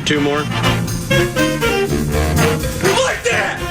Two more. Like that!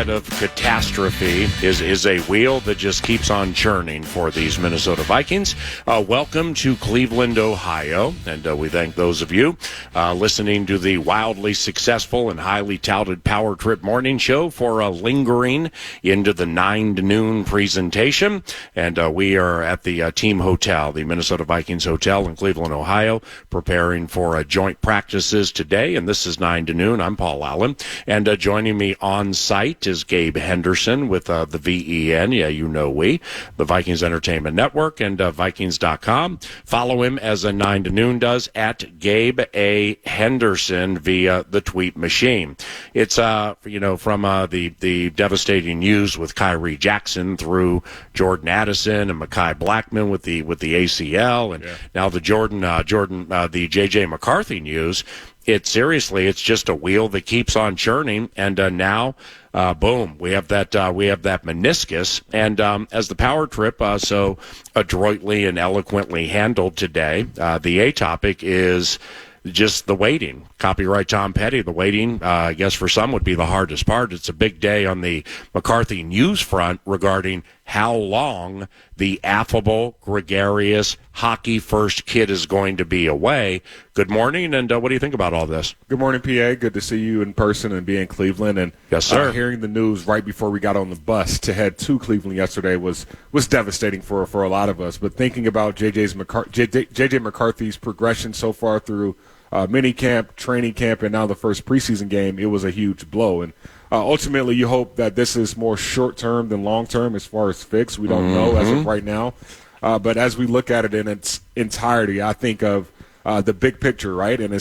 Of catastrophe is a wheel that just keeps on churning for these Minnesota Vikings. Welcome to Cleveland, Ohio, and we thank those of you listening to the wildly successful and highly touted Power Trip Morning Show for lingering into the 9 to noon presentation. And we are at the team hotel, the Minnesota Vikings Hotel in Cleveland, Ohio, preparing for joint practices today. And this is 9 to noon. I'm Paul Allen, and joining me on site is Gabe Henderson with the VEN. Yeah, you know the Vikings Entertainment Network and Vikings.com. Follow him as a 9 to noon does at Gabe A. Henderson via the tweet machine. It's from the devastating news with Kyrie Jackson through Jordan Addison and Mekhi Blackman with the ACL, and now the the JJ McCarthy news. It's just a wheel that keeps on churning, and now, boom, we have that meniscus. And as the Power Trip so adroitly and eloquently handled today, the A topic is just the waiting. Copyright Tom Petty. The waiting, I guess for some would be the hardest part. It's a big day on the McCarthy news front regarding how long the affable, gregarious, hockey-first kid is going to be away. Good morning, and what do you think about all this? Good morning, PA. Good to see you in person and be in Cleveland. And yes, sir. Hearing the news right before we got on the bus to head to Cleveland yesterday was devastating for a lot of us. But thinking about JJ McCarthy's progression so far through mini camp, training camp, and now the first preseason game, it was a huge blow. And ultimately, you hope that this is more short-term than long-term as far as fix. We don't know as of right now. But as we look at it in its entirety, I think of the big picture, right? And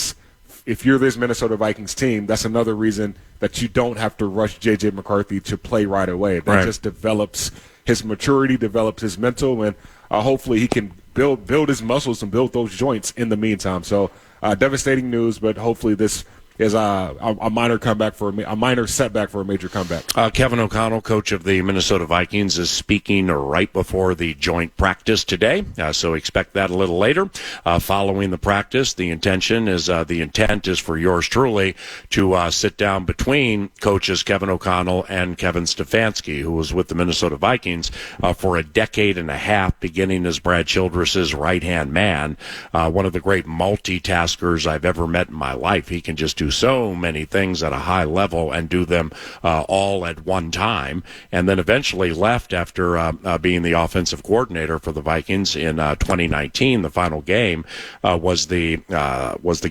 if you're this Minnesota Vikings team, that's another reason that you don't have to rush J.J. McCarthy to play right away. That just develops his maturity, develops his mental, and hopefully he can build his muscles and build those joints in the meantime. So devastating news, but hopefully this is a minor setback for a major comeback. Kevin O'Connell, coach of the Minnesota Vikings, is speaking right before the joint practice today, so expect that a little later. Following the practice, the intent is for yours truly to sit down between coaches Kevin O'Connell and Kevin Stefanski, who was with the Minnesota Vikings for a decade and a half, beginning as Brad Childress's right-hand man, one of the great multitaskers I've ever met in my life. He can just do so many things at a high level and do them all at one time, and then eventually left after being the offensive coordinator for the Vikings in 2019. The final game was the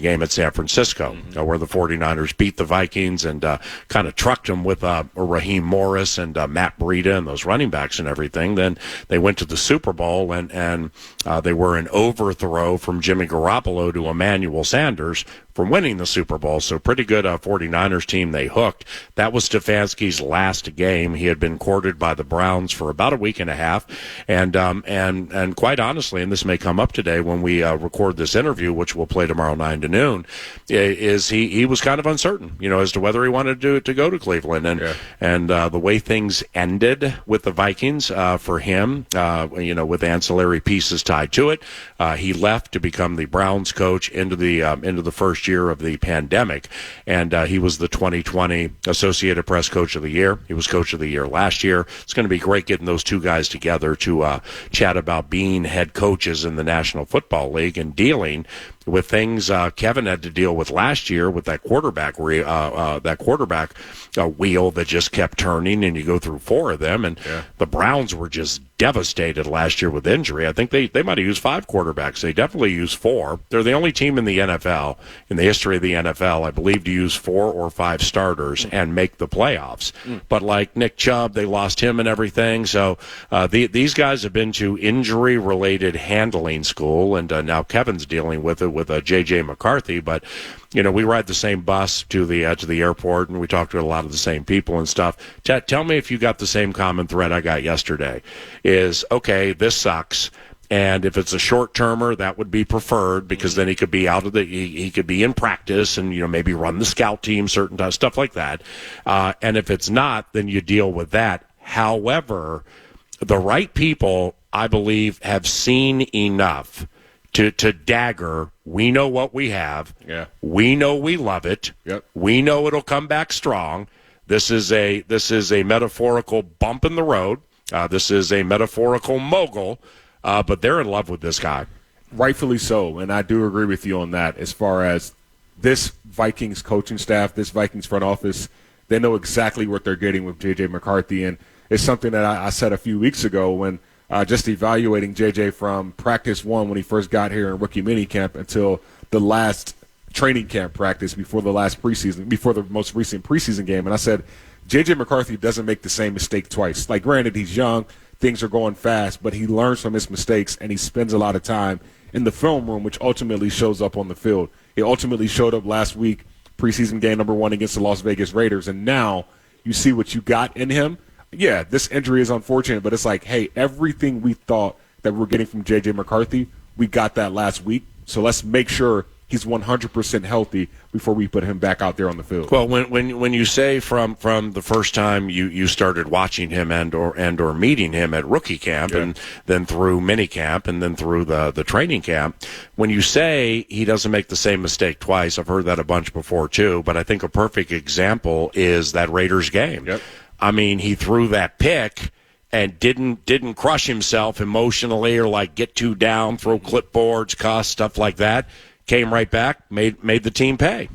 game at San Francisco, where the 49ers beat the Vikings and kind of trucked them with Raheem Morris and Matt Breida and those running backs and everything. Then they went to the Super Bowl, and they were an overthrow from Jimmy Garoppolo to Emmanuel Sanders from winning the Super Bowl. So pretty good 49ers team they hooked. That was Stefanski's last game. He had been courted by the Browns for about a week and a half. And quite honestly, and this may come up today when we record this interview, which we'll play tomorrow 9 to noon, is he was kind of uncertain, as to whether he wanted to go to Cleveland. And the way things ended with the Vikings for him, with ancillary pieces tied to it, he left to become the Browns coach into the first year of the pandemic, and he was the 2020 Associated Press Coach of the Year. He was Coach of the Year last year. It's going to be great getting those two guys together to chat about being head coaches in the National Football League and dealing with things Kevin had to deal with last year with that quarterback wheel that just kept turning, and you go through 4 of them, and the Browns were just devastated last year with injury. I think they might have used 5 quarterbacks. They definitely used 4. They're the only team in the NFL, in the history of the NFL, I believe, to use 4 or 5 starters and make the playoffs. But like Nick Chubb, they lost him and everything. So these guys have been to injury-related handling school, and now Kevin's dealing with it with J.J. McCarthy, but we ride the same bus to the airport, and we talk to a lot of the same people and stuff. Tell me if you got the same common thread I got yesterday. Is okay, this sucks. And if it's a short-termer, that would be preferred because then he could be he could be in practice and, maybe run the scout team, certain stuff like that. And if it's not, then you deal with that. However, the right people, I believe, have seen enough to dagger. We know what we have. Yeah. We know we love it. Yep. We know it'll come back strong. This is a metaphorical bump in the road. This is a metaphorical mogul. But they're in love with this guy. Rightfully so, and I do agree with you on that. As far as this Vikings coaching staff, this Vikings front office, they know exactly what they're getting with J.J. McCarthy, and it's something that I said a few weeks ago when just evaluating J.J. from practice one when he first got here in rookie minicamp until the last training camp practice before the most recent preseason game, and I said J.J. McCarthy doesn't make the same mistake twice. Like, granted, he's young. Things are going fast, but he learns from his mistakes, and he spends a lot of time in the film room, which ultimately shows up on the field. He ultimately showed up last week, preseason game number 1 against the Las Vegas Raiders, and now you see what you got in him. Yeah, this injury is unfortunate, but it's like, hey, everything we thought that we were getting from J.J. McCarthy, we got that last week, so let's make sure he's 100% healthy before we put him back out there on the field. Well, when you say from the first time you started watching him and or meeting him at rookie camp, and then through mini camp and then through the training camp, when you say he doesn't make the same mistake twice, I've heard that a bunch before too, but I think a perfect example is that Raiders game. Yep. I mean, he threw that pick and didn't crush himself emotionally or like get too down, throw clipboards, cuss, stuff like that. Came right back, made the team pay.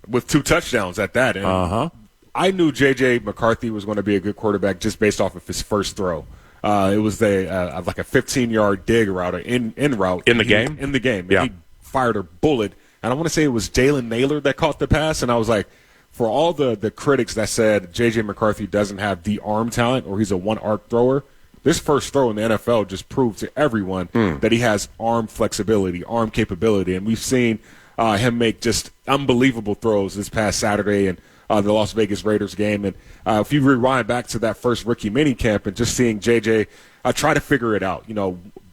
With 2 touchdowns at that. And I knew J.J. McCarthy was going to be a good quarterback just based off of his first throw. It was like a 15-yard dig route, in route. In the game? In the game. Yeah. And he fired a bullet. And I want to say it was Jalen Naylor that caught the pass. And I was like, for all the critics that said J.J. McCarthy doesn't have the arm talent or he's a one-arc thrower, this first throw in the NFL just proved to everyone that he has arm flexibility, arm capability. And we've seen him make just unbelievable throws this past Saturday in the Las Vegas Raiders game. And if you rewind back to that first rookie minicamp and just seeing J.J. Try to figure it out,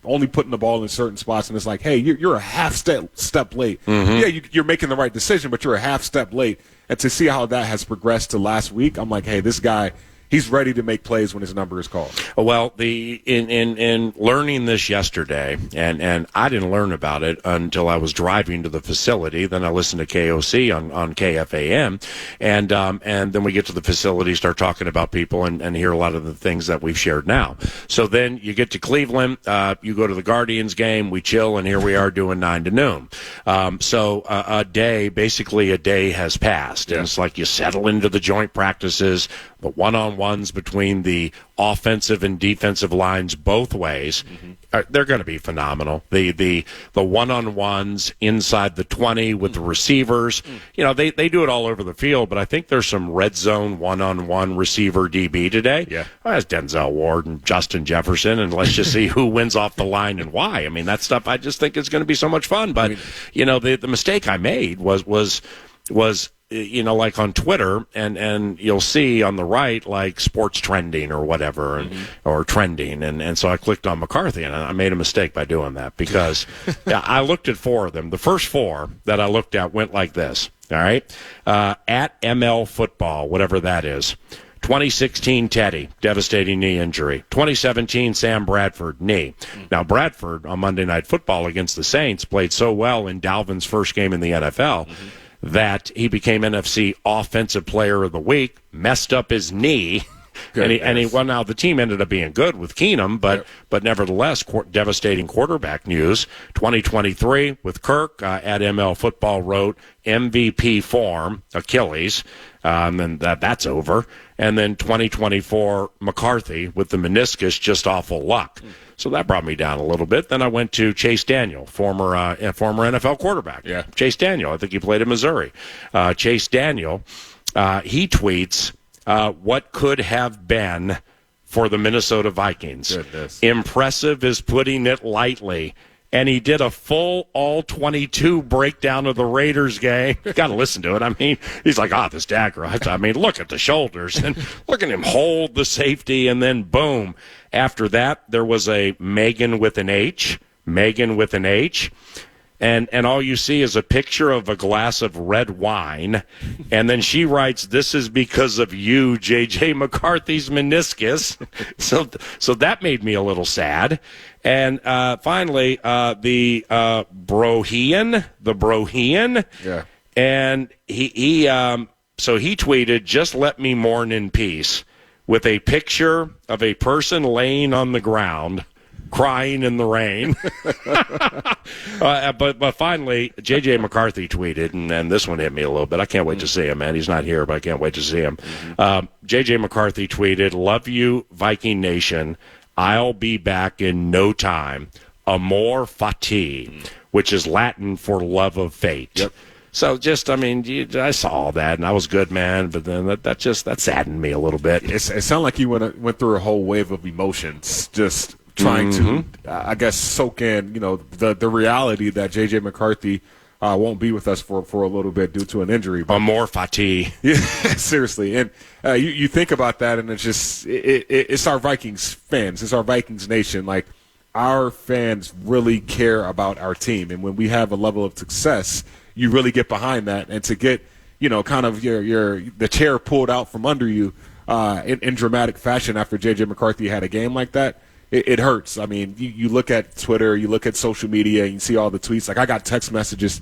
only putting the ball in certain spots. And it's like, hey, you're a half step late. Yeah, you're making the right decision, but you're a half step late. And to see how that has progressed to last week, I'm like, hey, this guy – he's ready to make plays when his number is called. Well, in learning this yesterday, and I didn't learn about it until I was driving to the facility. Then I listened to KOC on KFAN, and then we get to the facility, start talking about people, and hear a lot of the things that we've shared now. So then you get to Cleveland, you go to the Guardians game, we chill, and here we are doing 9 to noon. So a day has passed, and it's like you settle into the joint practices, the one-on-ones between the offensive and defensive lines both ways, they're going to be phenomenal. The one-on-ones inside the 20 with the receivers, they do it all over the field, but I think there's some red zone one-on-one receiver DB today. Yeah. Well, that's Denzel Ward and Justin Jefferson, and let's just see who wins off the line and why. I mean, that stuff I just think is going to be so much fun. But, the mistake I made was like on Twitter, and you'll see on the right, like sports trending or whatever, or trending. And so I clicked on McCarthy, and I made a mistake by doing that because I looked at 4 of them. The first 4 that I looked at went like this. All right. At ML Football, whatever that is. 2016 Teddy, devastating knee injury. 2017 Sam Bradford, knee. Now, Bradford on Monday Night Football against the Saints played so well in Dalvin's first game in the NFL that he became NFC Offensive Player of the Week, messed up his knee, and he well, now the team ended up being good with Keenum, but nevertheless, devastating quarterback news. 2023 with Kirk at ML Football wrote MVP form, Achilles, and that's over. And then 2024 McCarthy with the meniscus, just awful luck. So that brought me down a little bit. Then I went to Chase Daniel, former NFL quarterback. Yeah. Chase Daniel, I think he played in Missouri. Chase Daniel, he tweets, what could have been for the Minnesota Vikings. Goodness. Impressive is putting it lightly. and he did a full all-22 breakdown of the Raiders game. Got to listen to it. I mean, he's like, this dagger. I mean, look at the shoulders, and look at him hold the safety, and then boom. After that, there was a Megan with an H, and all you see is a picture of a glass of red wine, and then she writes, "This is because of you, J.J. McCarthy's meniscus." So that made me a little sad. And finally, the Brohian, yeah, and he tweeted, "Just let me mourn in peace," with a picture of a person laying on the ground, crying in the rain. But finally, J.J. McCarthy tweeted, and this one hit me a little bit. I can't wait to see him, man. He's not here, but I can't wait to see him. J.J. McCarthy tweeted, "Love you, Viking Nation. I'll be back in no time. Amor fati," which is Latin for love of fate. Yep. So I saw all that, and I was good, man. But then that saddened me a little bit. It sounded like you went through a whole wave of emotions, just trying to, I guess, soak in, the reality that J.J. McCarthy won't be with us for a little bit due to an injury. But, Amor fati. Yeah, seriously. And you think about that, and it's just it's our Vikings fans. It's our Vikings nation. Like, our fans really care about our team. And when we have a level of success, you really get behind that. And to get, kind of the chair pulled out from under you in dramatic fashion after J.J. McCarthy had a game like that, it hurts. I mean, you look at Twitter, you look at social media, and you see all the tweets. Like, I got text messages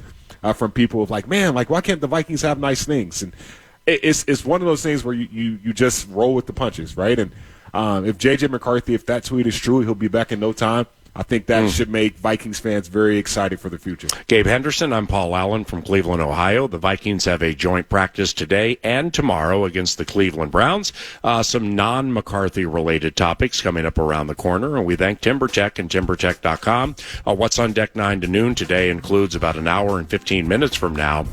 from people like, man, like, why can't the Vikings have nice things? And it's one of those things where you just roll with the punches, right? And if J.J. McCarthy, if that tweet is true, he'll be back in no time. I think that should make Vikings fans very excited for the future. Gabe Henderson, I'm Paul Allen from Cleveland, Ohio. The Vikings have a joint practice today and tomorrow against the Cleveland Browns. Some non-McCarthy-related topics coming up around the corner, and we thank TimberTech and TimberTech.com. What's on deck 9 to noon today includes about an hour and 15 minutes from now,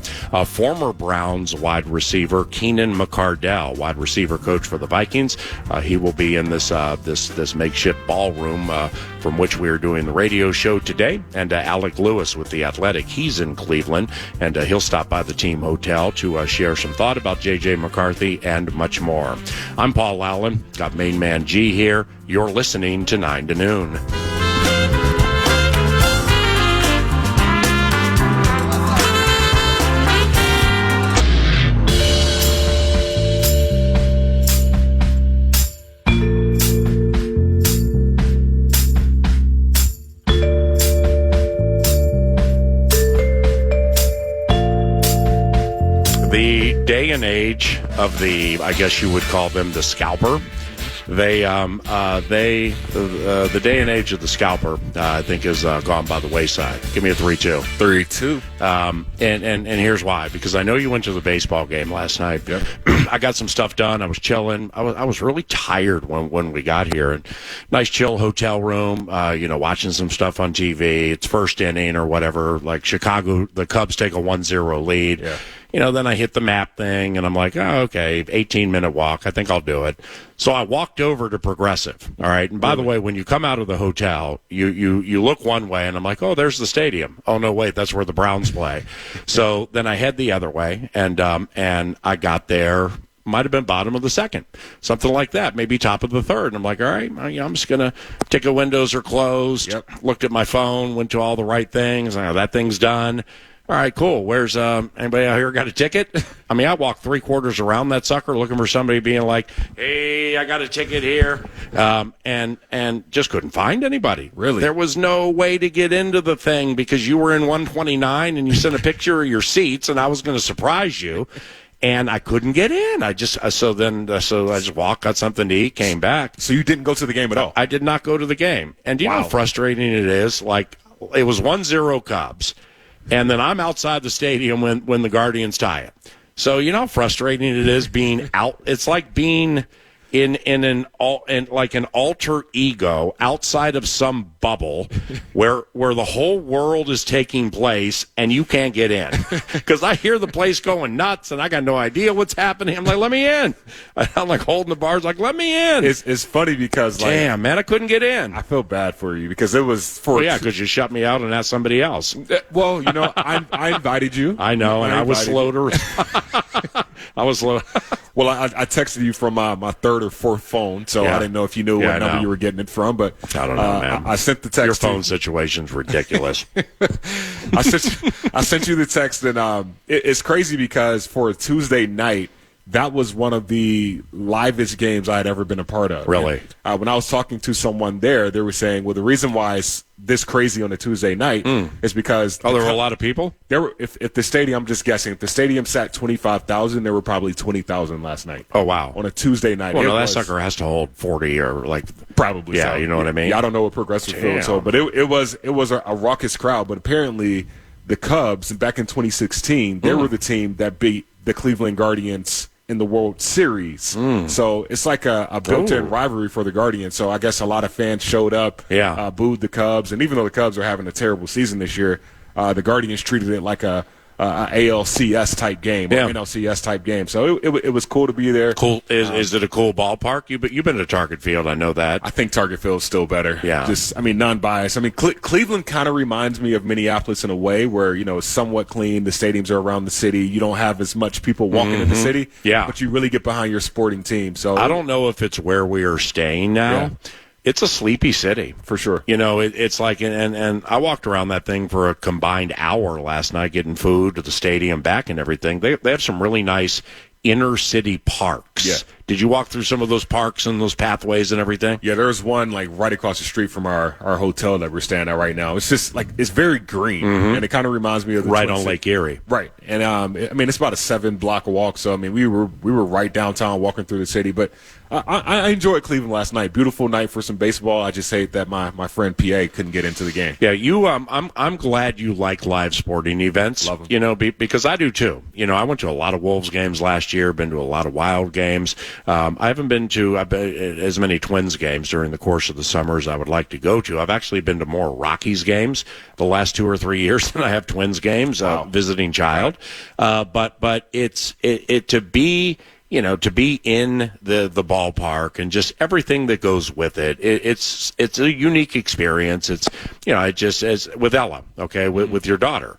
former Browns wide receiver Keenan McCardell, wide receiver coach for the Vikings. He will be in this makeshift ballroom from which we are doing the radio show today, and Alec Lewis with The Athletic. He's in Cleveland, and he'll stop by the team hotel to share some thought about J.J. McCarthy and much more. I'm Paul Allen, got main man G here. You're listening to 9 to noon. Day and age of I guess you would call them the scalper. The day and age of the scalper, I think, has gone by the wayside. Give me a 3-2. 3-2. And here's why. Because I know you went to the baseball game last night. Yep. I got some stuff done. I was chilling. I was really tired when we got here. And nice chill hotel room. Watching some stuff on TV. It's first inning or whatever. Like Chicago, the Cubs take a 1-0 lead. Yeah. Then I hit the map thing, and I'm like, oh, okay, 18-minute walk. I think I'll do it. So I walked over to Progressive, all right? And by the way, when you come out of the hotel, you look one way, and I'm like, oh, there's the stadium. Oh, no, wait, that's where the Browns play. So then I head the other way, and I got there. Might have been bottom of the second, something like that, maybe top of the third. And I'm like, all right, I'm just going to ticket windows are closed. Yep. Looked at my phone, went to all the right things. That thing's done. All right, cool. Where's anybody out here got a ticket? I mean, I walked 3/4 around that sucker looking for somebody being like, hey, I got a ticket here. And just couldn't find anybody. Really? There was no way to get into the thing because you were in 129 and you sent a picture of your seats, and I was going to surprise you. And I couldn't get in. I just walked, got something to eat, came back. So you didn't go to the game at all? I did not go to the game. And do you know how frustrating it is? Like, it was 1-0 Cubs. And then I'm outside the stadium when the Guardians tie it. So you know how frustrating it is being out. It's like being in like an alter ego outside of some bubble where the whole world is taking place and you can't get in. Because I hear the place going nuts and I got no idea what's happening. I'm like, let me in. I'm like holding the bars like, let me in. It's funny because, like, damn, man, I couldn't get in. I feel bad for you because it was for. Well, yeah, because you shut me out and asked somebody else. Well, you know, I invited you. I know, and I was slow to. I was slow. Well, I texted you from my third or fourth phone, so I didn't know if you knew what number you were getting it from. But I don't know, man. I sent the text. Your phone situation's ridiculous. I sent you the text, and it's crazy because for a Tuesday night, that was one of the livest games I had ever been a part of. Really? And, when I was talking to someone there, they were saying, well, the reason why it's this crazy on a Tuesday night is because there were a lot of people? There were, if the stadium, I'm just guessing, if the stadium sat 25,000, there were probably 20,000 last night. Oh, wow. On a Tuesday night. Well, no, that sucker has to hold 40 or like. Probably yeah, so. You know what I mean? Yeah, I don't know what Progressive feels, so, but it was a raucous crowd. But apparently the Cubs, back in 2016, they were the team that beat the Cleveland Guardians in the World Series. So it's like a built-in rivalry for the Guardians. So I guess a lot of fans showed up, booed the Cubs. And even though the Cubs are having a terrible season this year, the Guardians treated it like a ALCS type game or NLCS type game. So it was cool to be there. Cool. Is it a cool ballpark? You've been to Target Field. I know that. I think Target Field is still better. Yeah. Non-biased. I mean, Cleveland kind of reminds me of Minneapolis in a way where, you know, it's somewhat clean. The stadiums are around the city. You don't have as much people walking in the city. Yeah. But you really get behind your sporting team. So I don't know if it's where we are staying now. Yeah. It's a sleepy city. For sure. You know, it's like, and I walked around that thing for a combined hour last night getting food to the stadium, back and everything. They have some really nice inner city parks. Yeah. Did you walk through some of those parks and those pathways and everything? Yeah, there's one like right across the street from our hotel that we're staying at right now. It's just like it's very green, and it kind of reminds me of the right Twin on City. Lake Erie. Right, and I mean it's about a 7-block walk. So I mean we were right downtown walking through the city. But I enjoyed Cleveland last night. Beautiful night for some baseball. I just hate that my friend PA couldn't get into the game. Yeah, you. I'm glad you like live sporting events. Love them. You know, because I do too. You know, I went to a lot of Wolves games last year. Been to a lot of Wild games. I haven't been to as many Twins games during the course of the summer as I would like to go to. I've actually been to more Rockies games the last 2 or 3 years than I have Twins games. Visiting child, but it's to be. You know, to be in the ballpark and just everything that goes with it. It's a unique experience. It's, you know, it just as with Ella, okay, with your daughter.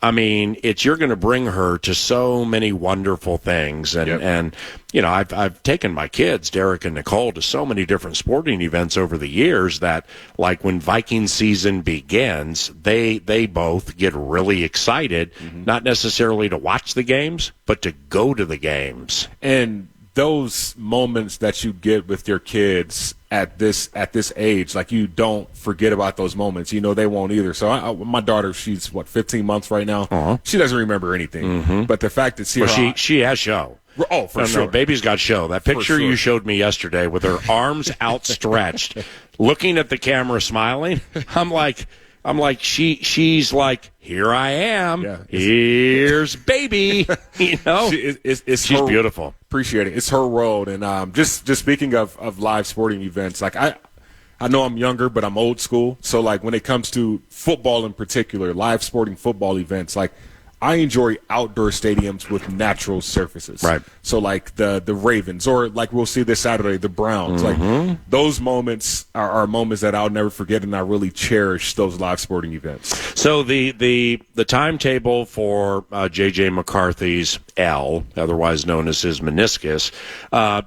I mean, you're going to bring her to so many wonderful things, and you know, I've taken my kids, Derek and Nicole, to so many different sporting events over the years that, like, when Viking season begins, they both get really excited, not necessarily to watch the games, but to go to the games. And those moments that you get with your kids at this age, like, you don't forget about those moments. You know, they won't either. So my daughter, she's 15 months right now. She doesn't remember anything. But the fact that she has show. Oh, for sure. No, baby's got show. That picture you showed me yesterday with her arms outstretched, looking at the camera, smiling. I'm like, she's like, here I am. Yeah, here's baby. You know, she's beautiful. Appreciate it. It's her world. And just speaking of live sporting events, like I know I'm younger, but I'm old school. So like when it comes to football in particular, live sporting football events, like I enjoy outdoor stadiums with natural surfaces. Right. So like the Ravens, or like we'll see this Saturday, the Browns. Like those moments are moments that I'll never forget, and I really cherish those live sporting events. So the timetable for J.J. McCarthy's L, otherwise known as his meniscus,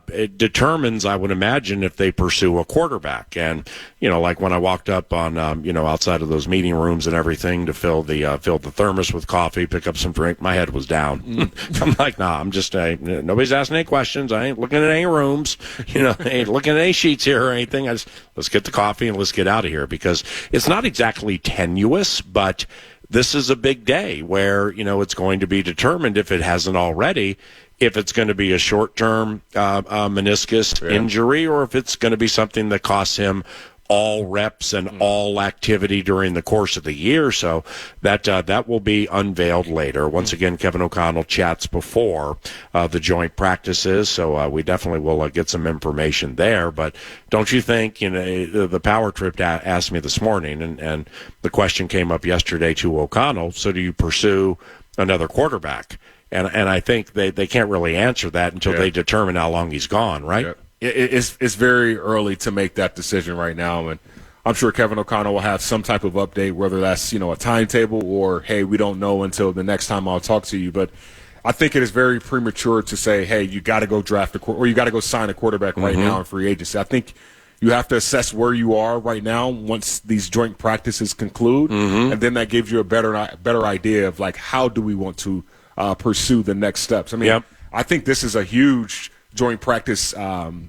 it determines, I would imagine, if they pursue a quarterback. And you know, like when I walked up on outside of those meeting rooms and everything to fill the thermos with coffee, pick up some drink, my head was down. I'm like, nah, I'm just nobody's asking any questions. I ain't looking at any rooms. You know, I ain't looking at any sheets here or anything. Let's get the coffee and let's get out of here, because it's not exactly tenuous, but this is a big day where, you know, it's going to be determined, if it hasn't already, if it's going to be a short-term meniscus injury, or if it's going to be something that costs him all reps and all activity during the course of the year. So that will be unveiled later. Once again, Kevin O'Connell chats before the joint practices, so we definitely will get some information there. But don't you think, the Power Trip asked me this morning, and the question came up yesterday to O'Connell, so do you pursue another quarterback? And I think they can't really answer that until they determine how long he's gone, right? Yeah. It's very early to make that decision right now, and I'm sure Kevin O'Connell will have some type of update, whether that's a timetable or, hey, we don't know until the next time I'll talk to you. But I think it is very premature to say, hey, you got to go draft or you got to go sign a quarterback right now in free agency. I think you have to assess where you are right now once these joint practices conclude, and then that gives you a better idea of how do we want to pursue the next steps. I mean, I think this is a huge joint practice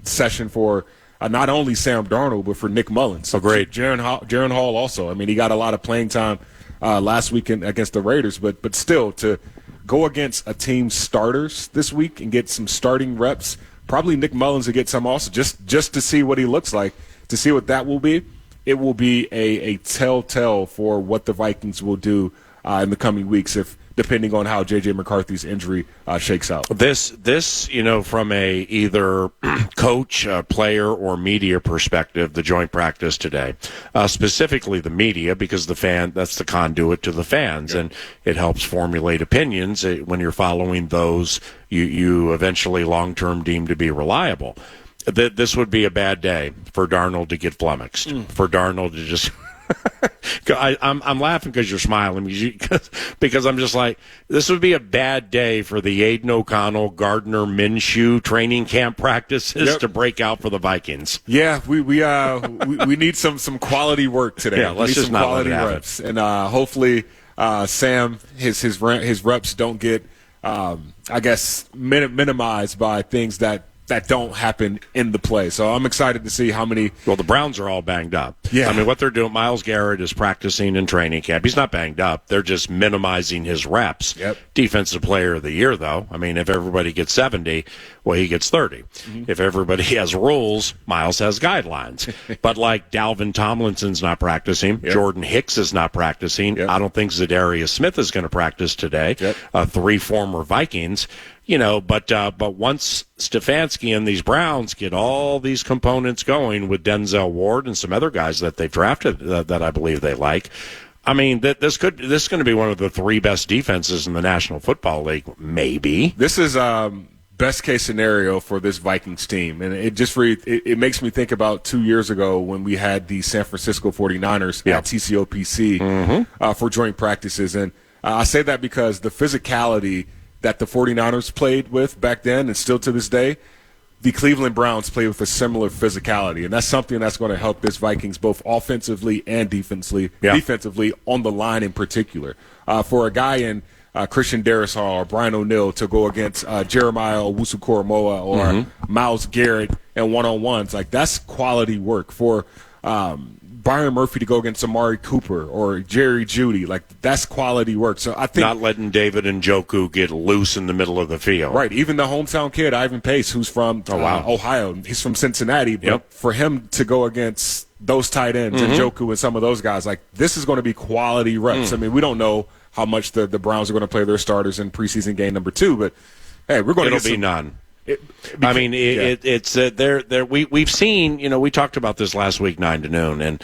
session for not only Sam Darnold, but for Nick Mullins. So great. Jaron Hall also. I mean, he got a lot of playing time last weekend against the Raiders, but still, to go against a team's starters this week and get some starting reps, probably Nick Mullins to get some also, just to see what he looks like, to see what that will be. It will be a telltale for what the Vikings will do in the coming weeks, depending on how J.J. McCarthy's injury shakes out. This, from a either coach, player, or media perspective, the joint practice today, specifically the media, because that's the conduit to the fans, and it helps formulate opinions. When you're following those, you eventually long-term deem to be reliable. This would be a bad day for Darnold to get flummoxed, for Darnold to just... I'm laughing because you're smiling because I'm just like, this would be a bad day for the Aiden O'Connell, Gardner Minshew training camp practices to break out for the Vikings. Yeah, we need some quality work today. Yeah, let's just not let it happen. Reps, and hopefully Sam his reps don't get minimized by things that don't happen in the play. So I'm excited to see how many. Well, the Browns are all banged up. Yeah. I mean, what they're doing, Myles Garrett is practicing in training camp. He's not banged up. They're just minimizing his reps. Yep. Defensive player of the year, though. I mean, if everybody gets 70, well, he gets 30. If everybody has rules, Myles has guidelines. But Dalvin Tomlinson's not practicing. Jordan Hicks is not practicing. I don't think Zadarius Smith is going to practice today. 3 former Vikings. But once Stefanski and these Browns get all these components going with Denzel Ward and some other guys that they've drafted that I believe they like, I mean, this is going to be one of the 3 best defenses in the National Football League, maybe. This is best case scenario for this Vikings team, and it makes me think about 2 years ago when we had the San Francisco 49ers at TCOPC for joint practices, and I say that because the physicality that the 49ers played with back then and still to this day, the Cleveland Browns play with a similar physicality, and that's something that's going to help this Vikings both offensively and defensively on the line in particular. For a guy in Christian Darrisaw or Brian O'Neill to go against Jeremiah Owusu-Koramoah or Myles Garrett and one-on-ones, that's quality work. For Byron Murphy to go against Amari Cooper or Jerry Jeudy, that's quality work. So I think not letting David Njoku get loose in the middle of the field. Right. Even the hometown kid, Ivan Pace, who's from Ohio, he's from Cincinnati. But for him to go against those tight ends, Njoku and some of those guys, this is going to be quality reps. I mean, we don't know how much the Browns are going to play their starters in preseason game number 2, but hey, we're going to get some. It'll be none. We've seen, we talked about this last week, 9 to noon, and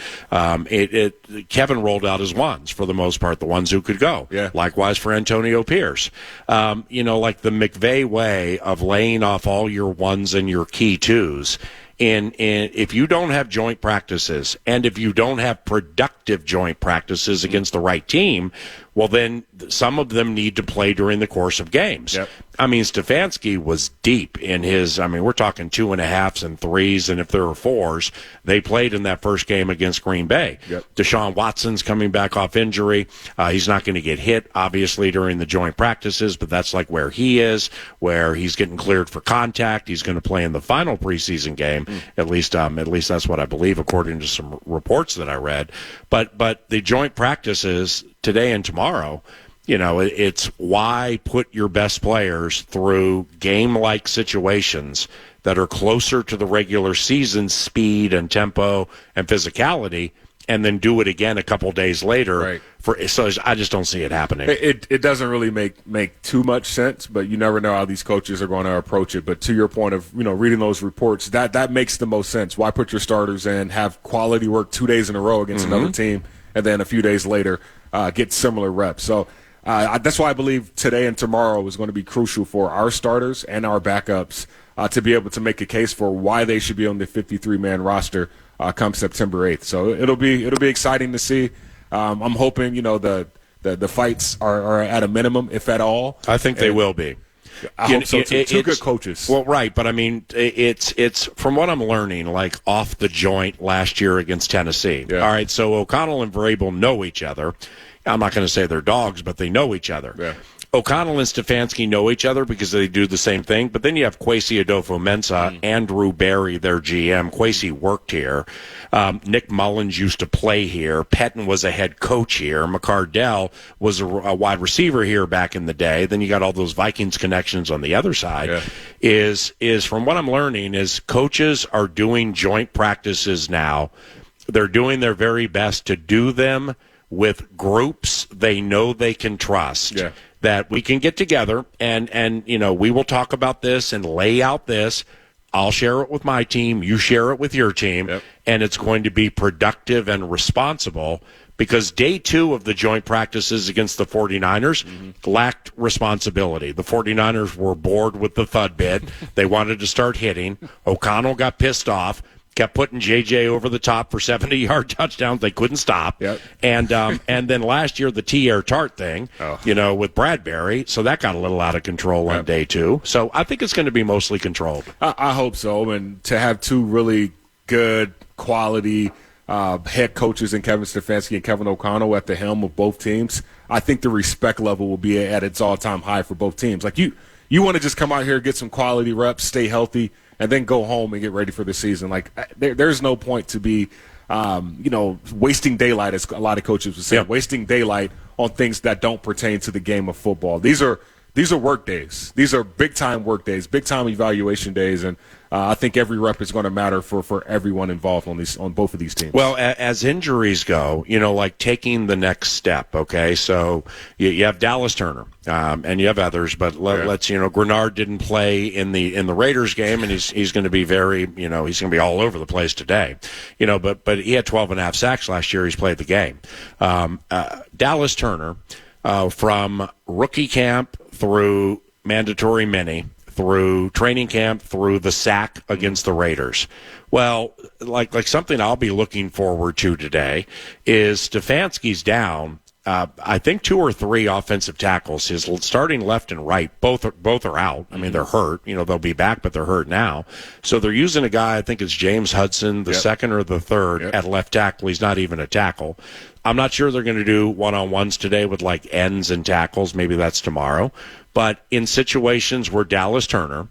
Kevin rolled out his ones for the most part, the ones who could go. Yeah. Likewise for Antonio Pierce. The McVay way of laying off all your ones and your key twos. And if you don't have joint practices and if you don't have productive joint practices against the right team, well, then some of them need to play during the course of games. Yep. I mean, Stefanski was deep in his, we're talking 2.5s and 3s, and if there were 4s, they played in that first game against Green Bay. Yep. Deshaun Watson's coming back off injury. He's not going to get hit, obviously, during the joint practices, but that's where he is, where he's getting cleared for contact. He's going to play in the final preseason game. At least that's what I believe, according to some reports that I read. But the joint practices today and tomorrow, it's why put your best players through game-like situations that are closer to the regular season speed and tempo and physicality, and then do it again a couple days later. Right. So I just don't see it happening. It doesn't really make too much sense, but you never know how these coaches are going to approach it. But to your point of reading those reports, that makes the most sense. Why put your starters in, have quality work 2 days in a row against another team, and then a few days later get similar reps? So that's why I believe today and tomorrow is going to be crucial for our starters and our backups to be able to make a case for why they should be on the 53-man roster come September 8th. So it'll be exciting to see. I'm hoping the fights are at a minimum, if at all. I think they will be. I hope so too. Two good coaches. Well, right, but I mean, it's from what I'm learning, like off the joint last year against Tennessee. Yeah. All right, so O'Connell and Vrabel know each other. I'm not going to say they're dogs, but they know each other. Yeah. O'Connell and Stefanski know each other because they do the same thing. But then you have Kwesi Adolfo-Mensah, Andrew Barry, their GM. Kwesi worked here. Nick Mullins used to play here. Pettin was a head coach here. McCardell was a wide receiver here back in the day. Then you got all those Vikings connections on the other side. Yeah. Is from what I'm learning is coaches are doing joint practices now. They're doing their very best to do them with groups they know they can trust. Yeah. That we can get together and we will talk about this and lay out this. I'll share it with my team. You share it with your team. Yep. And it's going to be productive and responsible because day 2 of the joint practices against the 49ers lacked responsibility. The 49ers were bored with the thud bit. They wanted to start hitting. O'Connell got pissed off. Kept putting JJ over the top for 70-yard touchdowns. They couldn't stop. Yep. And then last year, the T.R. Tart thing, with Bradbury. So that got a little out of control on day 2. So I think it's going to be mostly controlled. I hope so. And to have two really good, quality head coaches in Kevin Stefanski and Kevin O'Connell at the helm of both teams, I think the respect level will be at its all-time high for both teams. Like you want to just come out here, get some quality reps, stay healthy, and then go home and get ready for the season. Like there's no point to be, wasting daylight, as a lot of coaches would say, wasting daylight on things that don't pertain to the game of football. These are work days. These are big-time work days, big-time evaluation days, and I think every rep is going to matter for everyone involved on both of these teams. Well, as injuries go, like taking the next step, okay? So you have Dallas Turner, and you have others, but let's, Grenard didn't play in the Raiders game, and he's going to be very, he's going to be all over the place today. But he had 12.5 sacks last year. He's played the game. Dallas Turner, from rookie camp through mandatory mini, through training camp, through the sack against the Raiders. Well, like something I'll be looking forward to today is Stefanski's down. I think 2 or 3 offensive tackles. His starting left and right, both are out. I mean, they're hurt. They'll be back, but they're hurt now. So they're using a guy. I think it's James Hudson, the second or the third at left tackle. He's not even a tackle. I'm not sure they're going to do one-on-ones today with like ends and tackles. Maybe that's tomorrow. But in situations where Dallas Turner,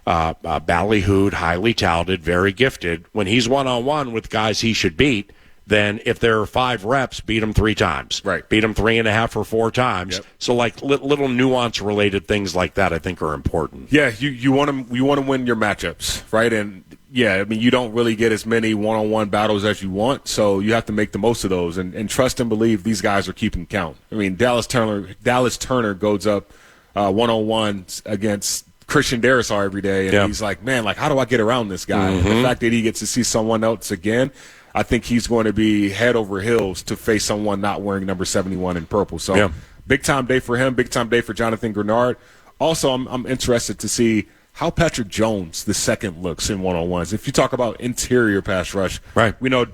ballyhooed, highly touted, very gifted, when he's one-on-one with guys he should beat, then if there are 5 reps, beat him 3 times. Right. Beat him 3.5 or 4 times. Yep. So like little nuance-related things like that I think are important. Yeah, you want to win your matchups, right? And you don't really get as many one-on-one battles as you want, so you have to make the most of those and trust and believe these guys are keeping count. I mean, Dallas Turner goes up one-on-ones against Christian Darrisaw every day, and he's like, man, how do I get around this guy? The fact that he gets to see someone else again, I think he's going to be head over heels to face someone not wearing number 71 in purple. So big-time day for him, big-time day for Jonathan Grenard. Also, I'm interested to see how Patrick Jones, the second, looks in one-on-ones. If you talk about interior pass rush, we know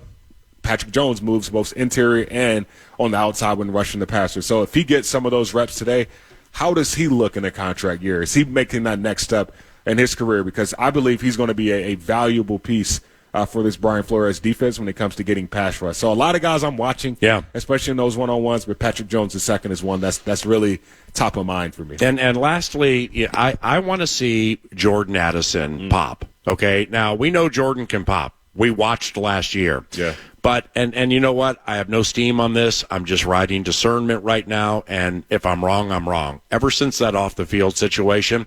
Patrick Jones moves both interior and on the outside when rushing the passer. So if he gets some of those reps today, how does he look in a contract year? Is he making that next step in his career? Because I believe he's going to be a valuable piece for this Brian Flores defense when it comes to getting pass rush. So a lot of guys I'm watching, especially in those one-on-ones, but Patrick Jones the second is one that's really top of mind for me. And lastly, I want to see Jordan Addison pop. Okay, now we know Jordan can pop. We watched last year. Yeah. But and you know what? I have no steam on this. I'm just riding discernment right now, and if I'm wrong, I'm wrong. Ever since that off the field situation,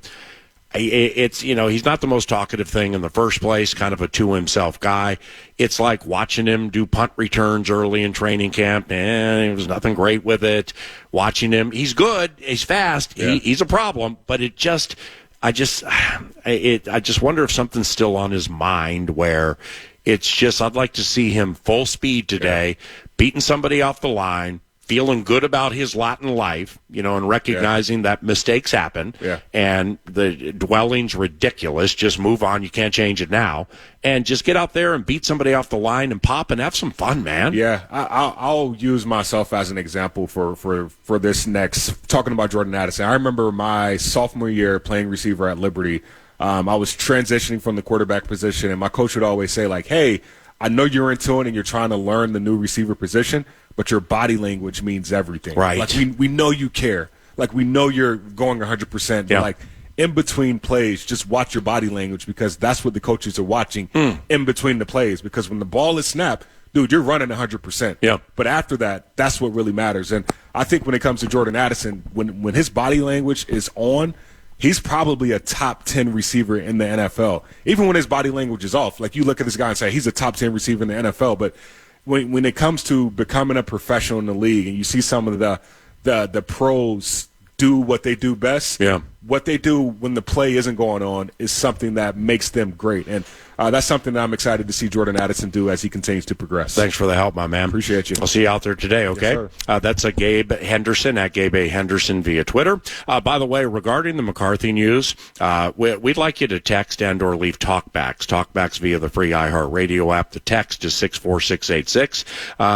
it's, he's not the most talkative thing in the first place, kind of a to himself guy. It's like watching him do punt returns early in training camp, and there was nothing great with it. Watching him, he's good, he's fast, he's a problem, but I just wonder if something's still on his mind where it's just, I'd like to see him full speed today, beating somebody off the line, feeling good about his lot in life, and recognizing that mistakes happen, and the dwelling's ridiculous. Just move on. You can't change it now. And just get out there and beat somebody off the line and pop and have some fun, man. Yeah, I'll use myself as an example for this next, talking about Jordan Addison. I remember my sophomore year playing receiver at Liberty. I was transitioning from the quarterback position, and my coach would always say, like, hey, I know you're into it and you're trying to learn the new receiver position, but your body language means everything. Right. Like, we know you care. Like, we know you're going 100%. Yeah. Like, in between plays, just watch your body language, because that's what the coaches are watching in between the plays. Because when the ball is snapped, dude, you're running 100%. Yeah. But after that, that's what really matters. And I think when it comes to Jordan Addison, when his body language is on, he's probably a top 10 receiver in the NFL. Even when his body language is off, like, you look at this guy and say he's a top 10 receiver in the NFL, but when it comes to becoming a professional in the league, and you see some of the pros do what they do best, what they do when the play isn't going on is something that makes them great. And that's something that I'm excited to see Jordan Addison do as he continues to progress. Thanks for the help, my man. Appreciate you. I'll see you out there today, okay? Yes, that's a Gabe Henderson at Gabe A. Henderson via Twitter. By the way, regarding the McCarthy news, we'd like you to text and or leave talkbacks via the free iHeartRadio app. The text is 64686.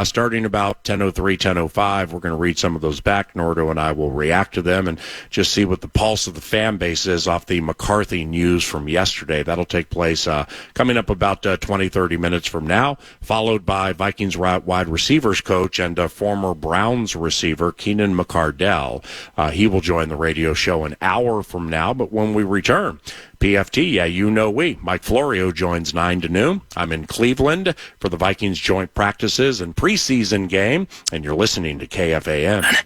Starting about 10:03, 10:05, we're going to read some of those back. Nordo and I will react to them and just see what the pulse of the fan base is off the McCarthy news from yesterday. That'll take place coming up about 20, 30 minutes from now, followed by Vikings wide receivers coach and former Browns receiver Keenan McCardell. He will join the radio show an hour from now, but when we return, PFT, Mike Florio joins 9 to noon. I'm in Cleveland for the Vikings joint practices and preseason game, and you're listening to KFAN.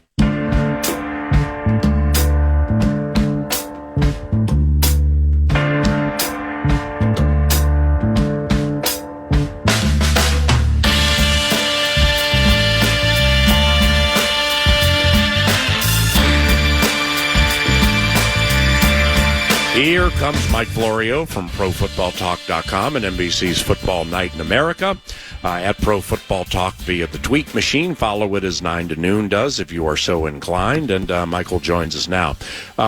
Here comes Mike Florio from ProFootballTalk.com and NBC's Football Night in America. At Pro Football Talk via the tweet machine. Follow it as 9 to noon does if you are so inclined. And Michael joins us now.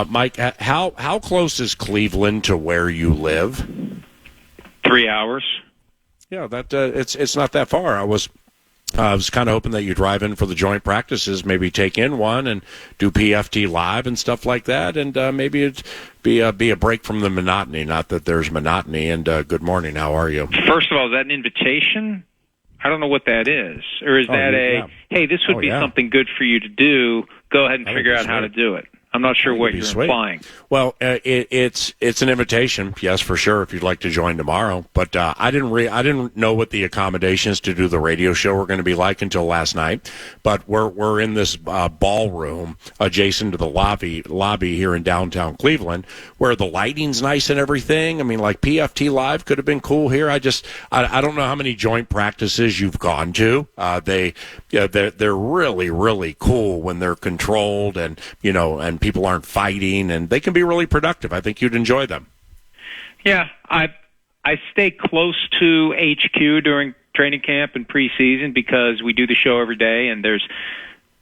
Mike, how close is Cleveland to where you live? 3 hours. Yeah, that it's not that far. I was kind of hoping that you drive in for the joint practices, maybe take in one and do PFT live and stuff like that, and maybe it'd be a break from the monotony. Not that there's monotony. And good morning. How are you? First of all, is that an invitation? I don't know what that is. Or is that hey, this would be something good for you to do. Go ahead and figure out how to do it. I'm not sure what you're implying. Well, it's an invitation, yes, for sure. If you'd like to join tomorrow, but I didn't know what the accommodations to do the radio show were going to be like until last night. But we're in this ballroom adjacent to the lobby here in downtown Cleveland, where the lighting's nice and everything. I mean, like PFT Live could have been cool here. I don't know how many joint practices you've gone to. They're really, really cool when they're controlled and people aren't fighting, and they can be really productive. I think you'd enjoy them. Yeah, I stay close to HQ during training camp and preseason because we do the show every day, and there's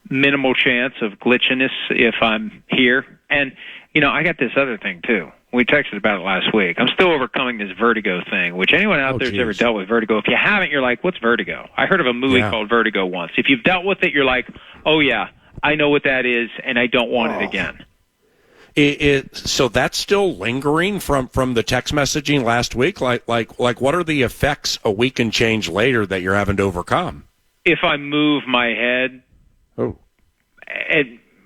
minimal chance of glitchiness if I'm here. And, I got this other thing, too. We texted about it last week. I'm still overcoming this vertigo thing, which anyone out there who's ever dealt with vertigo, if you haven't, you're like, what's vertigo? I heard of a movie called Vertigo once. If you've dealt with it, you're like, oh, yeah, I know what that is, and I don't want it again. So that's still lingering from the text messaging last week? Like what are the effects a week and change later that you're having to overcome? If I move my head,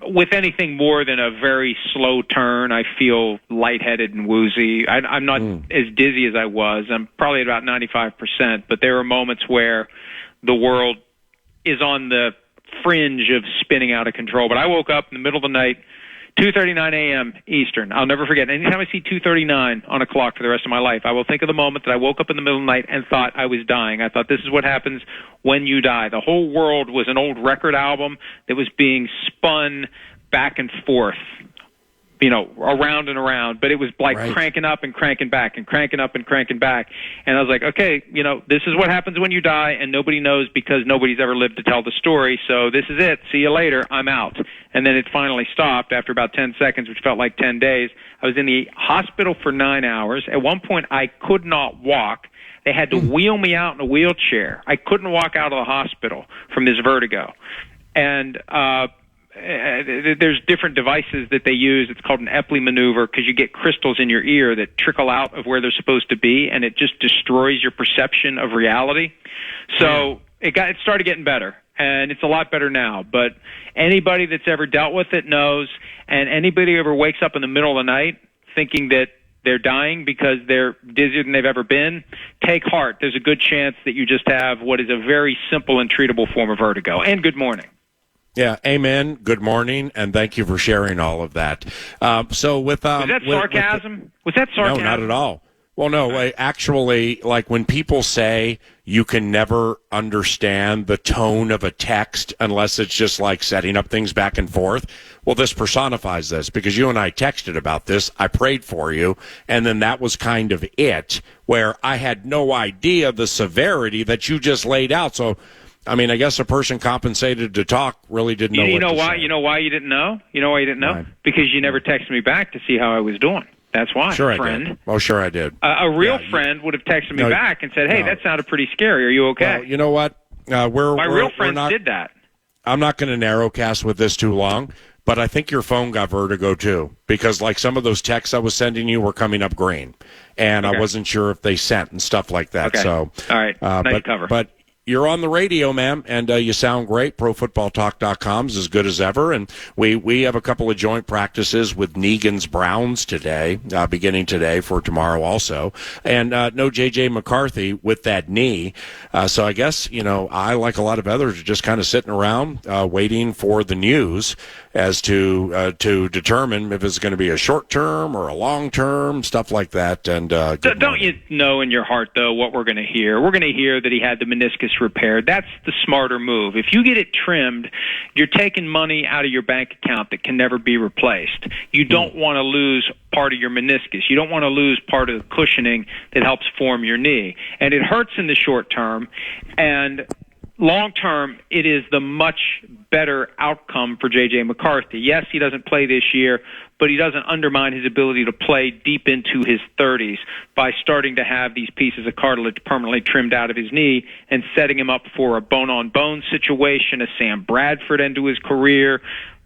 with anything more than a very slow turn, I feel lightheaded and woozy. I'm not as dizzy as I was. I'm probably at about 95%, but there are moments where the world is on the fringe of spinning out of control. But I woke up in the middle of the night, 2:39 a.m. Eastern. I'll never forget. Anytime I see 2:39 on a clock for the rest of my life, I will think of the moment that I woke up in the middle of the night and thought I was dying. I thought, this is what happens when you die. The whole world was an old record album that was being spun back and forth, around and around, but it was like cranking up and cranking back and cranking up and cranking back. And I was like, okay, this is what happens when you die, and nobody knows because nobody's ever lived to tell the story. So this is it. See you later. I'm out. And then it finally stopped after about 10 seconds, which felt like 10 days. I was in the hospital for 9 hours. At one point, I could not walk. They had to wheel me out in a wheelchair. I couldn't walk out of the hospital from this vertigo. And, there's different devices that they use. It's called an Epley maneuver because you get crystals in your ear that trickle out of where they're supposed to be, and it just destroys your perception of reality. So it started getting better, and it's a lot better now. But anybody that's ever dealt with it knows, and anybody who ever wakes up in the middle of the night thinking that they're dying because they're dizzier than they've ever been, take heart. There's a good chance that you just have what is a very simple and treatable form of vertigo. And good morning. Yeah, amen. Good morning, and thank you for sharing all of that. Was that sarcasm? Was that sarcasm? No, not at all. Well, no, actually, like when people say you can never understand the tone of a text unless it's just like setting up things back and forth, well, this personifies this because you and I texted about this. I prayed for you, and then that was kind of it, where I had no idea the severity that you just laid out. So, I mean, I guess a person compensated to talk really didn't know. You know why? You know why you didn't know? You know why you didn't know? Right. Because you never texted me back to see how I was doing. That's why, sure friend. I did. Oh, sure I did. A real friend would have texted me back and said, "Hey, that sounded pretty scary. Are you okay?" Well, you know what? My real friends did that. I'm not going to narrowcast with this too long, but I think your phone got vertigo too, because like some of those texts I was sending you were coming up green, and I wasn't sure if they sent and stuff like that. Okay. So, all right, nice cover. But you're on the radio, ma'am, and you sound great. ProFootballTalk.com is as good as ever, and we have a couple of joint practices with Negan's Browns today, beginning today for tomorrow also, and no J.J. McCarthy with that knee. So I guess, I, like a lot of others, are just kind of sitting around waiting for the news as to determine if it's going to be a short term or a long term, stuff like that. And don't you know in your heart though what we're going to hear? We're going to hear that he had the meniscus repaired. That's the smarter move. If you get it trimmed, you're taking money out of your bank account that can never be replaced. You don't want to lose part of your meniscus. You don't want to lose part of the cushioning that helps form your knee. And it hurts in the short term, and long term, it is the much better outcome for J.J. McCarthy. Yes, he doesn't play this year, but he doesn't undermine his ability to play deep into his 30s by starting to have these pieces of cartilage permanently trimmed out of his knee and setting him up for a bone-on-bone situation, a Sam Bradford end to his career,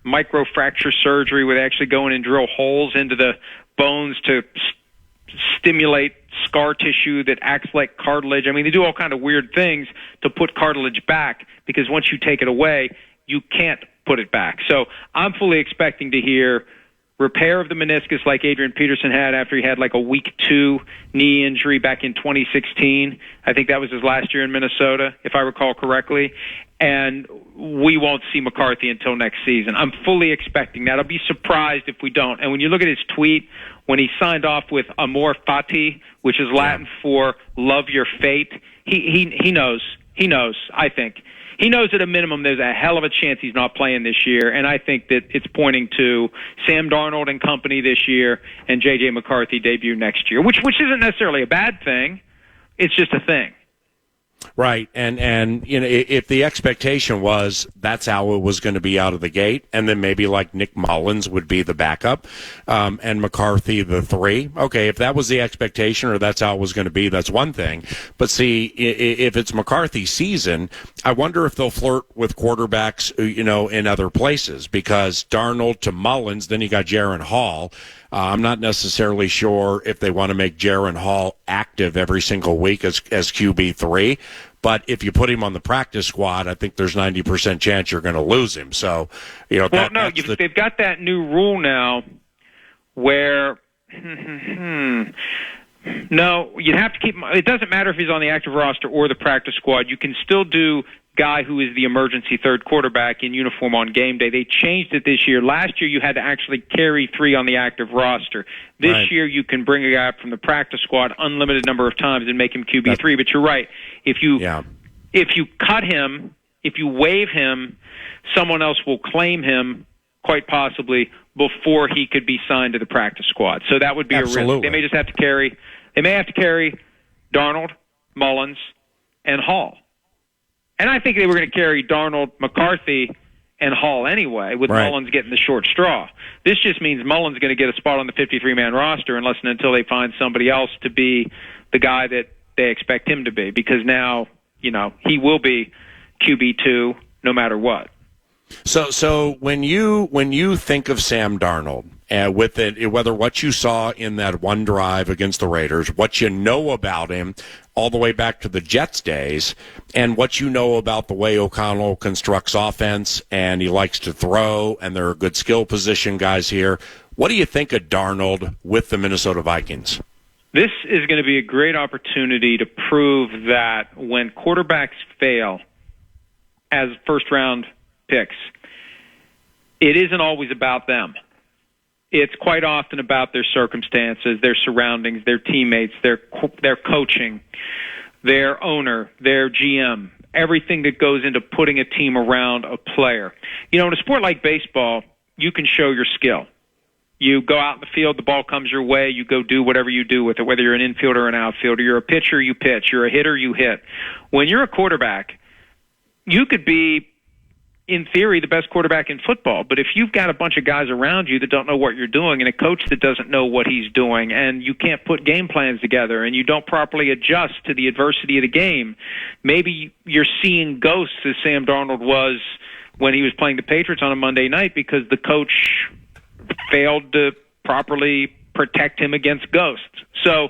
microfracture surgery where they actually go in and drill holes into the bones to stimulate scar tissue that acts like cartilage. I mean, they do all kind of weird things to put cartilage back because once you take it away, you can't put it back. So I'm fully expecting to hear repair of the meniscus like Adrian Peterson had after he had like a week 2 knee injury back in 2016. I think that was his last year in Minnesota, if I recall correctly. And we won't see McCarthy until next season. I'm fully expecting that. I'll be surprised if we don't. And when you look at his tweet, when he signed off with Amor Fati, which is Latin for love your fate, he knows. He knows, I think. He knows at a minimum there's a hell of a chance he's not playing this year, and I think that it's pointing to Sam Darnold and company this year and J.J. McCarthy debut next year, which isn't necessarily a bad thing. It's just a thing. Right, and if the expectation was that's how it was going to be out of the gate, and then maybe like Nick Mullins would be the backup, and McCarthy the 3. Okay, if that was the expectation or that's how it was going to be, that's one thing. But see, if it's McCarthy's season, I wonder if they'll flirt with quarterbacks, in other places, because Darnold to Mullins, then you got Jaron Hall. I'm not necessarily sure if they want to make Jaron Hall active every single week as QB3, but if you put him on the practice squad, I think there's 90% chance you're going to lose him. So, they've got that new rule now where No, you'd have to keep him. It doesn't matter if he's on the active roster or the practice squad. You can still do guy who is the emergency third quarterback in uniform on game day. They changed it this year. Last year you had to actually carry 3 on the active roster. This year you can bring a guy up from the practice squad unlimited number of times and make him QB3. But you're right. If you cut him, if you waive him, someone else will claim him quite possibly before he could be signed to the practice squad. So that would be a risk. They may just have to carry Darnold, Mullins, and Hall. And I think they were going to carry Darnold, McCarthy, and Hall anyway, with Mullins getting the short straw. This just means Mullins going to get a spot on the 53-man roster unless and until they find somebody else to be the guy that they expect him to be, because now, he will be QB2 no matter what. So when you think of Sam Darnold, with it, whether what you saw in that one drive against the Raiders, what you know about him all the way back to the Jets days, and what you know about the way O'Connell constructs offense, and he likes to throw, and there are good skill position guys here, what do you think of Darnold with the Minnesota Vikings? This is going to be a great opportunity to prove that when quarterbacks fail as first-round picks, it isn't always about them. It's quite often about their circumstances, their surroundings, their teammates, their coaching, their owner, their GM, everything that goes into putting a team around a player. In a sport like baseball, you can show your skill. You go out in the field, the ball comes your way, you go do whatever you do with it, whether you're an infielder or an outfielder. You're a pitcher, you pitch. You're a hitter, you hit. When you're a quarterback, you could be, in theory, the best quarterback in football. But if you've got a bunch of guys around you that don't know what you're doing, and a coach that doesn't know what he's doing, and you can't put game plans together, and you don't properly adjust to the adversity of the game, maybe you're seeing ghosts, as Sam Darnold was when he was playing the Patriots on a Monday night, because the coach failed to properly protect him against ghosts. So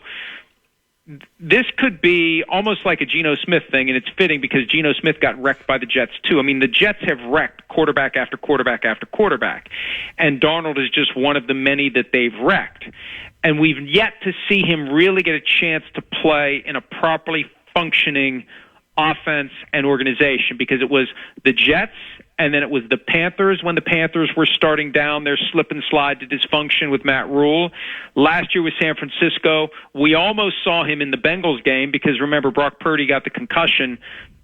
this could be almost like a Geno Smith thing, and it's fitting because Geno Smith got wrecked by the Jets too. I mean, the Jets have wrecked quarterback after quarterback after quarterback, and Darnold is just one of the many that they've wrecked. And we've yet to see him really get a chance to play in a properly functioning offense and organization, because it was the Jets and then it was the Panthers when the Panthers were starting down their slip and slide to dysfunction with Matt Rule. Last year with San Francisco, we almost saw him in the Bengals game because, remember, Brock Purdy got the concussion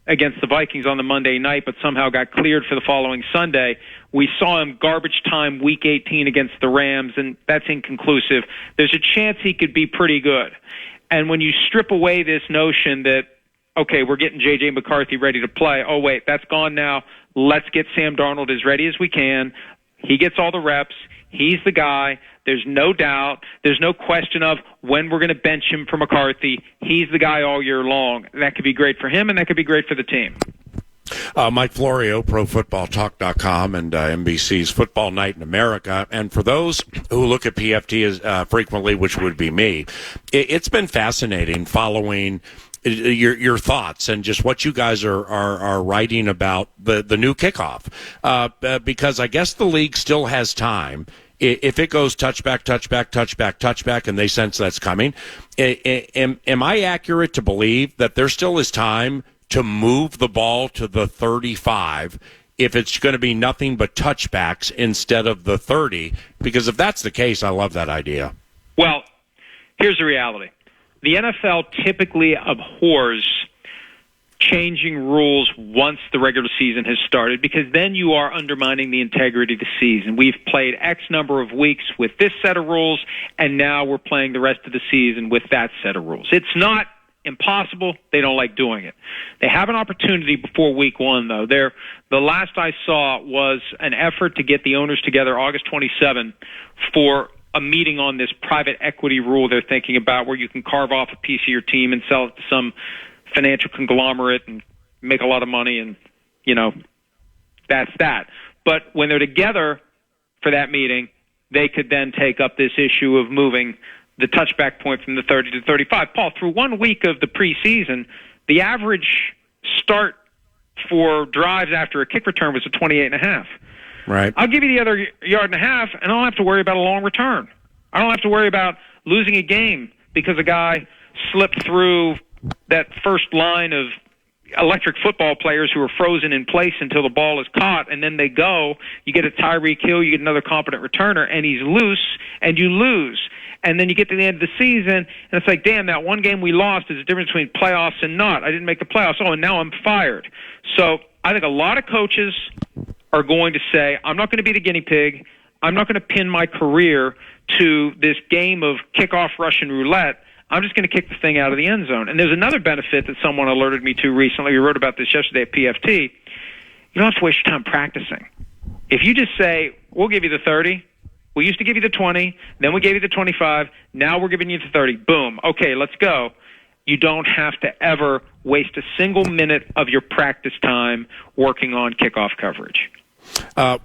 against the Vikings on the Monday night, but somehow got cleared for the following Sunday. We saw him garbage time Week 18 against the Rams, and that's inconclusive. There's a chance he could be pretty good. And when you strip away this notion that, okay, we're getting J.J. McCarthy ready to play. Oh, wait, that's gone now. Let's get Sam Darnold as ready as we can. He gets all the reps. He's the guy. There's no doubt. There's no question of when we're going to bench him for McCarthy. He's the guy all year long. That could be great for him, and that could be great for the team. Mike Florio, ProFootballTalk.com, and NBC's Football Night in America. And for those who look at PFT as frequently, which would be me, it's been fascinating following your thoughts and just what you guys are writing about the new kickoff, because I guess the league still has time. If it goes touchback, and they sense that's coming, am I accurate to believe that there still is time to move the ball to the 35 if it's going to be nothing but touchbacks instead of the 30? Because if that's the case, I love that idea. Well, here's the reality. The NFL typically abhors changing rules once the regular season has started, because then you are undermining the integrity of the season. We've played X number of weeks with this set of rules, and now we're playing the rest of the season with that set of rules. It's not impossible. They don't like doing it. They have an opportunity before week 1, though. The last I saw was an effort to get the owners together August 27 for a meeting on this private equity rule they're thinking about, where you can carve off a piece of your team and sell it to some financial conglomerate and make a lot of money, and, that's that. But when they're together for that meeting, they could then take up this issue of moving the touchback point from the 30 to 35. Paul, through 1 week of the preseason, the average start for drives after a kick return was a 28.5. Right. I'll give you the other yard and a half, and I don't have to worry about a long return. I don't have to worry about losing a game because a guy slipped through that first line of electric football players who are frozen in place until the ball is caught, and then they go. You get a Tyreek Hill, you get another competent returner, and he's loose, and you lose. And then you get to the end of the season, and it's like, damn, that one game we lost is the difference between playoffs and not. I didn't make the playoffs. Oh, and now I'm fired. So I think a lot of coaches are going to say, I'm not going to be the guinea pig. I'm not going to pin my career to this game of kickoff Russian roulette. I'm just going to kick the thing out of the end zone. And there's another benefit that someone alerted me to recently. We wrote about this yesterday at PFT. You don't have to waste your time practicing. If you just say, we'll give you the 30, we used to give you the 20, then we gave you the 25, now we're giving you the 30. Boom. Okay, let's go. You don't have to ever waste a single minute of your practice time working on kickoff coverage.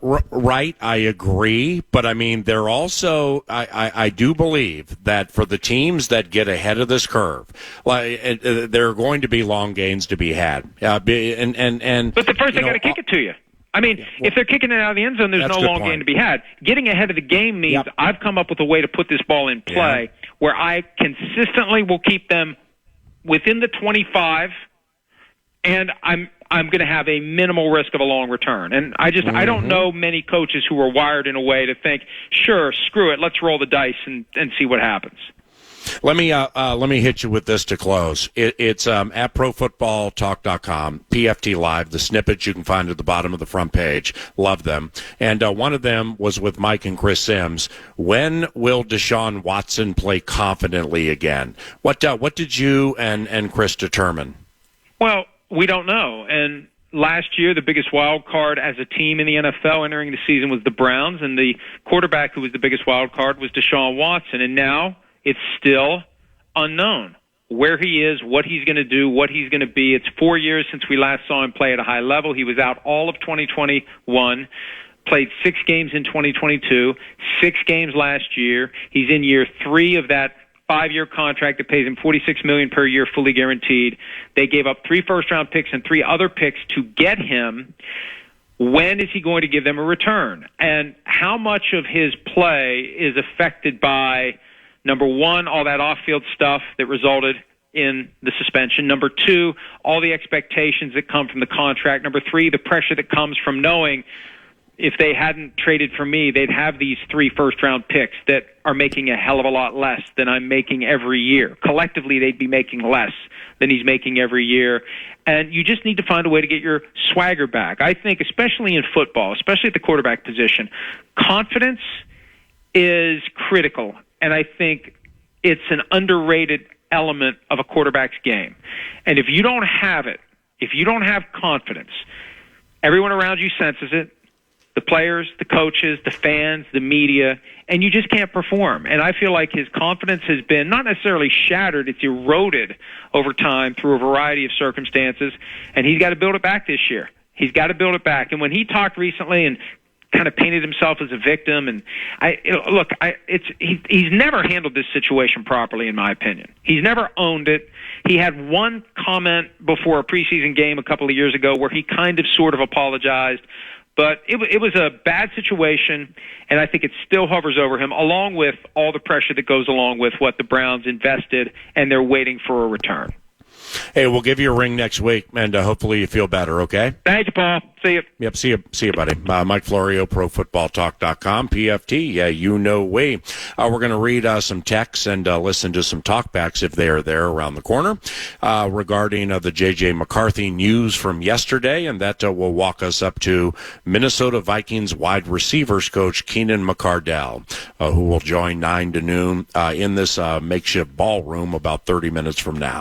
Right, I agree, but I mean, they're also, I do believe that for the teams that get ahead of this curve, like there are going to be long gains to be had. But the first they got to kick it to you. I mean, if they're kicking it out of the end zone, there's no long gain to be had. Getting ahead of the game means I've come up with a way to put this ball in play where I consistently will keep them within the 25, and I'm going to have a minimal risk of a long return. And I don't know many coaches who are wired in a way to think, sure, screw it, let's roll the dice and see what happens. Let me hit you with this to close. It's at ProFootballTalk.com, PFT Live, the snippets you can find at the bottom of the front page. Love them. And one of them was with Mike and Chris Sims. When will Deshaun Watson play confidently again? What did you and Chris determine? Well, we don't know. And last year, the biggest wild card as a team in the NFL entering the season was the Browns, and the quarterback who was the biggest wild card was Deshaun Watson. And now it's still unknown where he is, what he's going to do, what he's going to be. It's 4 years since we last saw him play at a high level. He was out all of 2021, played 6 games in 2022, 6 games last year. He's in year 3 of that 5-year contract that pays him $46 million per year, fully guaranteed. They gave up 3 first-round picks and 3 other picks to get him. When is he going to give them a return? And how much of his play is affected by, number one, all that off-field stuff that resulted in the suspension. Number 2, all the expectations that come from the contract. Number 3, the pressure that comes from knowing if they hadn't traded for me, they'd have these 3 first-round picks that are making a hell of a lot less than I'm making every year. Collectively, they'd be making less than he's making every year. And you just need to find a way to get your swagger back. I think, especially in football, especially at the quarterback position, confidence is critical. And I think it's an underrated element of a quarterback's game. And if you don't have it, if you don't have confidence, everyone around you senses it. The players, the coaches, the fans, the media, and you just can't perform. And I feel like his confidence has been not necessarily shattered, it's eroded over time through a variety of circumstances, and he's got to build it back this year. He's got to build it back. And when he talked recently and kind of painted himself as a victim, and he's never handled this situation properly, in my opinion. He's never owned it. He had one comment before a preseason game a couple of years ago where he kind of sort of apologized. But it was a bad situation, and I think it still hovers over him, along with all the pressure that goes along with what the Browns invested, and they're waiting for a return. Hey, we'll give you a ring next week, and hopefully you feel better, okay? Thank you, Paul. See you. Yep, see you, buddy. Mike Florio, ProFootballTalk.com, PFT. Yeah, you know we. We're going to read some texts and listen to some talkbacks if they are there around the corner regarding the J.J. McCarthy news from yesterday, and that will walk us up to Minnesota Vikings wide receivers coach Keenan McCardell, who will join 9 to noon in this makeshift ballroom about 30 minutes from now.